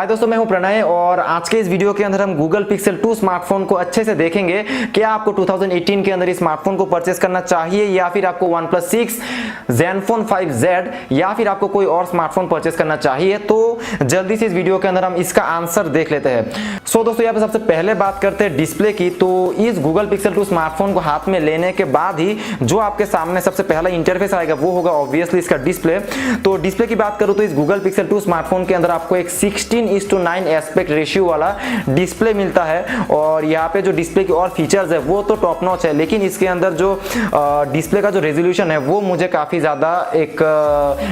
हाय दोस्तों, मैं हूं प्रणय और आज के इस वीडियो के अंदर हम गूगल पिक्सल 2 स्मार्टफोन को अच्छे से देखेंगे। क्या आपको 2018 के अंदर इस स्मार्टफोन को परचेस करना चाहिए या फिर आपको OnePlus 6, Zenfone 5Z या फिर आपको कोई और स्मार्टफोन परचेस करना चाहिए। तो जल्दी से इस वीडियो के अंदर हम इसका आंसर देख लेते हैं। सो दोस्तों, यहाँ पे सबसे पहले बात करते हैं डिस्प्ले की। तो इस गूगल पिक्सल 2 स्मार्टफोन को हाथ में लेने के बाद ही जो आपके सामने सबसे पहला इंटरफेस आएगा वो होगा ऑब्वियसली इसका डिस्प्ले। तो डिस्प्ले की बात करूं तो इस गूगल पिक्सल 2 स्मार्टफोन के अंदर आपको एक 16:9 एस्पेक्ट रेशियो वाला डिस्प्ले मिलता है। और यहाँ पे जो डिस्प्ले की और फीचर्स है वो तो टॉप नॉच है, लेकिन इसके अंदर जो डिस्प्ले का जो रेजोल्यूशन है वो मुझे काफी ज्यादा एक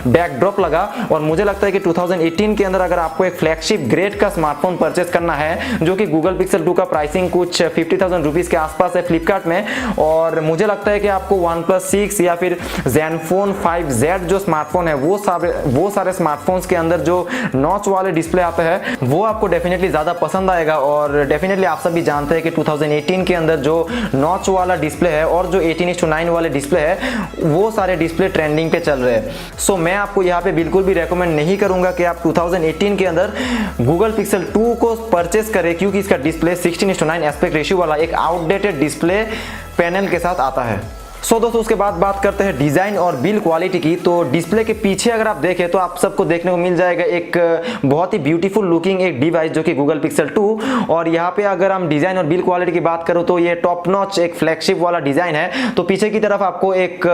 बैकड्रॉप लगा। और मुझे लगता है कि 2018 के अंदर अगर आपको एक फ्लैगशिप ग्रेड का स्मार्टफोन परचेस करना है, जो कि गूगल पिक्सल 2 का प्राइसिंग कुछ 50,000 रुपीज के आसपास है फ्लिपकार्ट में, और मुझे लगता है कि आपको OnePlus 6 या फिर Zenfone 5Z जो स्मार्टफोन है वो सारे स्मार्टफोन्स के अंदर जो नॉच वाले डिस्प्ले आते हैं वो आपको डेफिनेटली ज्यादा पसंद आएगा। और डेफिनेटली आप सब भी जानते हैं कि 2018 के अंदर जो नॉच वाला डिस्प्ले है और जो 18:9 वाले डिस्प्ले है वो सारे डिस्प्ले ट्रेंडिंग पे चल रहे हैं। सो मैं आपको यहाँ पे बिल्कुल भी रेकमेंड नहीं करूंगा कि आप 2018 के अंदर गूगल पिक्सल 2 को परचेस करें, क्योंकि इसका डिस्प्ले 16:9 एस्पेक्ट रेशियो वाला एक आउटडेटेड डिस्प्ले पैनल के साथ आता है। सो दोस्तों, उसके बाद बात करते हैं डिजाइन और बिल्ड क्वालिटी की। तो डिस्प्ले के पीछे अगर आप देखें तो आप सबको देखने को मिल जाएगा एक बहुत ही ब्यूटीफुल लुकिंग एक डिवाइस जो कि गूगल पिक्सल 2। और यहाँ पे अगर हम डिजाइन और बिल्ड क्वालिटी की बात करूं तो ये टॉप नॉच एक फ्लैगशिप वाला डिजाइन है। तो पीछे की तरफ आपको एक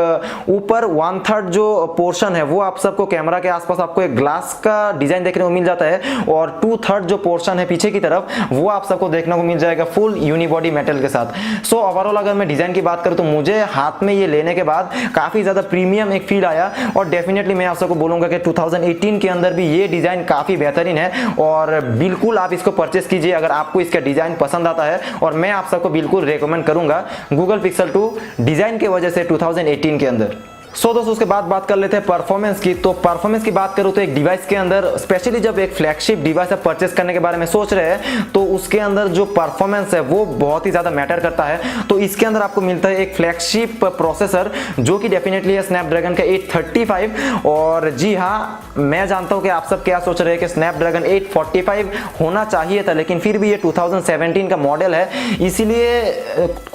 ऊपर 1/3 जो पोर्शन है वो आप सबको कैमरा के आसपास आपको एक ग्लास का डिजाइन देखने को मिल जाता है, और 2/3 जो पोर्शन है पीछे की तरफ वो आप सबको देखने को मिल जाएगा फुल यूनिबॉडी मेटल के साथ। सो ओवरऑल अगर मैं डिजाइन की बात करूं तो मुझे हाथ में ये लेने के बाद काफी ज्यादा प्रीमियम एक फील आया। और डेफिनेटली मैं आप सबको बोलूंगा कि 2018 के अंदर भी ये डिजाइन काफी बेहतरीन है, और बिल्कुल आप इसको परचेस कीजिए अगर आपको इसका डिजाइन पसंद आता है। और मैं आप सबको बिल्कुल रेकमेंड करूंगा गूगल पिक्सल 2 डिजाइन की वजह से 2018 के अंदर। सो दोस्तों, उसके बाद बात कर लेते हैं परफॉर्मेंस की। तो परफॉर्मेंस की बात करूं तो एक डिवाइस के अंदर, स्पेशली जब एक फ्लैगशिप डिवाइस आप परचेस करने के बारे में सोच रहे हैं तो उसके अंदर जो परफॉर्मेंस है वो बहुत ही ज्यादा मैटर करता है। तो इसके अंदर आपको मिलता है एक फ्लैगशिप प्रोसेसर जो कि डेफिनेटली है स्नैपड्रैगन का 835। और जी हाँ, मैं जानता हूं कि आप सब क्या सोच रहे हैं कि स्नैपड्रैगन 845 होना चाहिए था, लेकिन फिर भी ये 2017 का मॉडल है, इसीलिए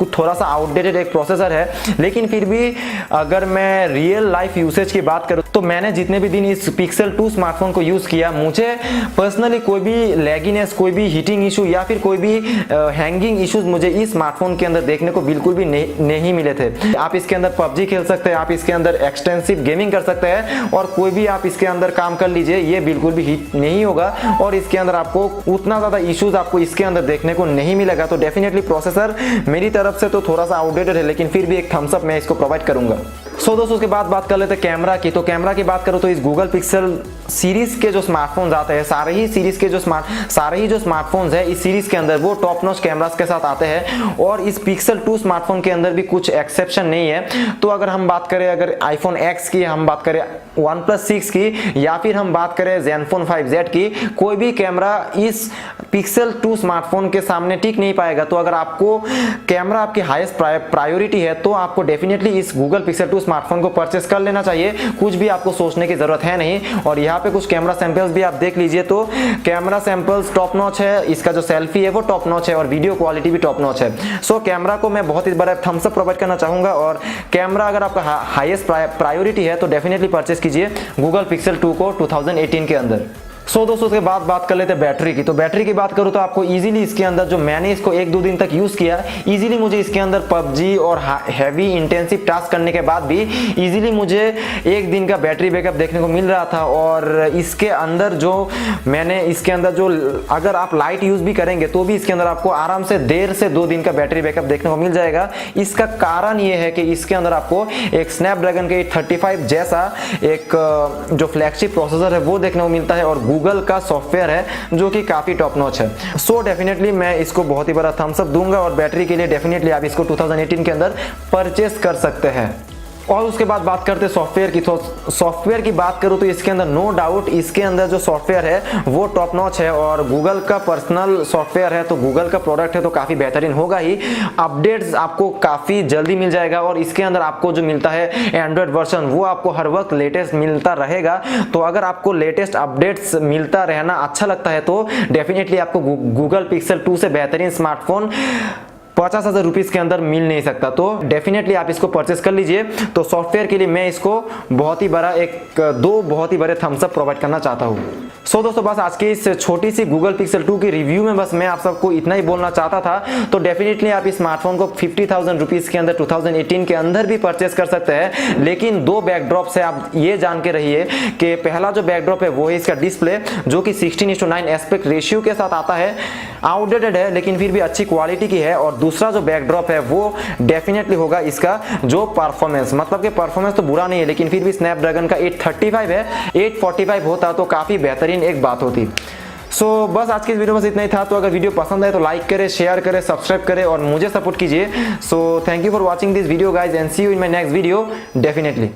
थोड़ा सा आउटडेटेड एक प्रोसेसर है। लेकिन फिर भी अगर मैं रियल लाइफ यूसेज की बात करूं तो मैंने जितने भी दिन इस पिक्सल 2 स्मार्टफोन को यूज किया, मुझे पर्सनली कोई भी लैगिनेस, कोई भी हीटिंग इशू या फिर कोई भी हैंगिंग इश्यूज मुझे इस स्मार्टफोन के अंदर देखने को बिल्कुल भी नहीं मिले थे। आप इसके अंदर पबजी खेल सकते हैं, आप इसके अंदर एक्सटेंसिव गेमिंग कर सकते हैं, और कोई भी आप इसके अंदर काम कर लीजिए, ये बिल्कुल भी हीट नहीं होगा और इसके अंदर आपको उतना ज्यादा इश्यूज आपको इसके अंदर देखने को नहीं मिलेगा। तो डेफिनेटली प्रोसेसर मेरी तरफ से तो थोड़ा सा आउटडेटेड है, लेकिन फिर भी एक थम्स अप मैं इसको प्रोवाइड करूंगा। सो दोस्तों, उसके बाद बात कर लेते हैं कैमरा की। तो कैमरा की बात करूं तो इस गूगल पिक्सल सीरीज के जो स्मार्टफोन्स आते हैं, सारे ही जो स्मार्टफोन्स है इस सीरीज के अंदर वो टॉप नॉच कैमरास के साथ आते हैं, और इस पिक्सल 2 स्मार्टफोन के अंदर भी कुछ एक्सेप्शन नहीं है। तो अगर हम बात करें अगर आईफोन X की, हम बात करें OnePlus 6 की, या फिर हम बात करें Zenfone 5Z की, कोई भी कैमरा इस पिक्सल 2 स्मार्टफोन के सामने टिक नहीं पाएगा। तो अगर आपको कैमरा आपकी हाईएस्ट प्रायोरिटी है तो आपको डेफिनेटली इस गूगल पिक्सल 2 स्मार्टफोन को परचेस कर लेना चाहिए, कुछ भी आपको सोचने की जरूरत है नहीं। और यहाँ पे कुछ कैमरा सैंपल्स भी आप देख लीजिए, तो कैमरा सैंपल्स टॉप नॉच है, इसका जो सेल्फी है वो टॉप नॉच है, और वीडियो क्वालिटी भी टॉप नॉच है। सो कैमरा को मैं बहुत ही बड़ा थम्स अप प्रोवाइड करना चाहूंगा, और कैमरा अगर आपका हाईएस्ट प्रायोरिटी है तो डेफिनेटली परचेस कीजिए गूगल पिक्सल 2 को 2018 के अंदर। सो दोस्तों, उसके बाद बात कर लेते हैं बैटरी की। तो बैटरी की बात करूं तो आपको इजीली इसके अंदर, जो मैंने इसको 1-2 दिन तक यूज किया, इजीली मुझे इसके अंदर पबजी और हैवी इंटेंसिव टास्क करने के बाद भी इजीली मुझे 1 दिन का बैटरी बैकअप देखने को मिल रहा था। और इसके अंदर जो मैंने इसके अंदर जो अगर आप लाइट यूज भी करेंगे तो भी इसके अंदर आपको आराम से 1.5 से 2 दिन का बैटरी बैकअप देखने को मिल जाएगा। इसका कारण ये है कि इसके अंदर आपको एक स्नैपड्रैगन के 835 जैसा एक जो फ्लैगशिप प्रोसेसर है वो देखने को मिलता है, और गूगल का सॉफ्टवेयर है जो कि काफी टॉप नॉच है। सो डेफिनेटली मैं इसको बहुत ही बड़ा थम्स अप दूंगा, और बैटरी के लिए डेफिनेटली आप इसको 2018 के अंदर परचेस कर सकते हैं। और उसके बाद बात करते हैं सॉफ्टवेयर की। तो सॉफ्टवेयर की बात करूँ तो इसके अंदर नो डाउट इसके अंदर जो सॉफ्टवेयर है वो टॉप नॉच है, और गूगल का पर्सनल सॉफ्टवेयर है तो गूगल का प्रोडक्ट है तो काफ़ी बेहतरीन होगा ही। अपडेट्स आपको काफ़ी जल्दी मिल जाएगा, और इसके अंदर आपको जो मिलता है एंड्रॉयड वर्जन वो आपको हर वक्त लेटेस्ट मिलता रहेगा। तो अगर आपको लेटेस्ट अपडेट्स मिलता रहना अच्छा लगता है तो डेफिनेटली आपको गूगल पिक्सल 2 से बेहतरीन स्मार्टफोन 50,000 रुपीज़ के अंदर मिल नहीं सकता। तो डेफिनेटली आप इसको परचेस कर लीजिए। तो सॉफ्टवेयर के लिए मैं इसको बहुत ही बड़े थम्स अप प्रोवाइड करना चाहता हूँ। सो दोस्तों बस आज की इस छोटी सी गूगल पिक्सल 2 की रिव्यू में बस मैं आप सबको इतना ही बोलना चाहता था। तो डेफिनेटली आप इस स्मार्टफोन को 50,000 रुपीज़ के अंदर 2018 के अंदर भी परचेस कर सकते हैं। लेकिन दो बैकड्रॉप से आप ये जान के रहिए कि पहला जो बैकड्रॉप है वो है इसका डिस्प्ले, जो कि 16:9 एस्पेक्ट रेशियो के साथ आता है। आउटडेटेड है लेकिन फिर भी अच्छी क्वालिटी की है। और दूसरा जो बैकड्रॉप है वो डेफिनेटली होगा इसका जो परफॉर्मेंस, मतलब कि परफॉर्मेंस तो बुरा नहीं है लेकिन फिर भी स्नैपड्रैगन का 835 है, 845 होता तो काफ़ी बेहतरीन एक बात होती। सो बस आज की इस वीडियो में इतना ही था। तो अगर वीडियो पसंद आए तो लाइक करें, शेयर करें, सब्सक्राइब करें और मुझे सपोर्ट कीजिए। So thank you for watching this video guys and see you in my next video definitely.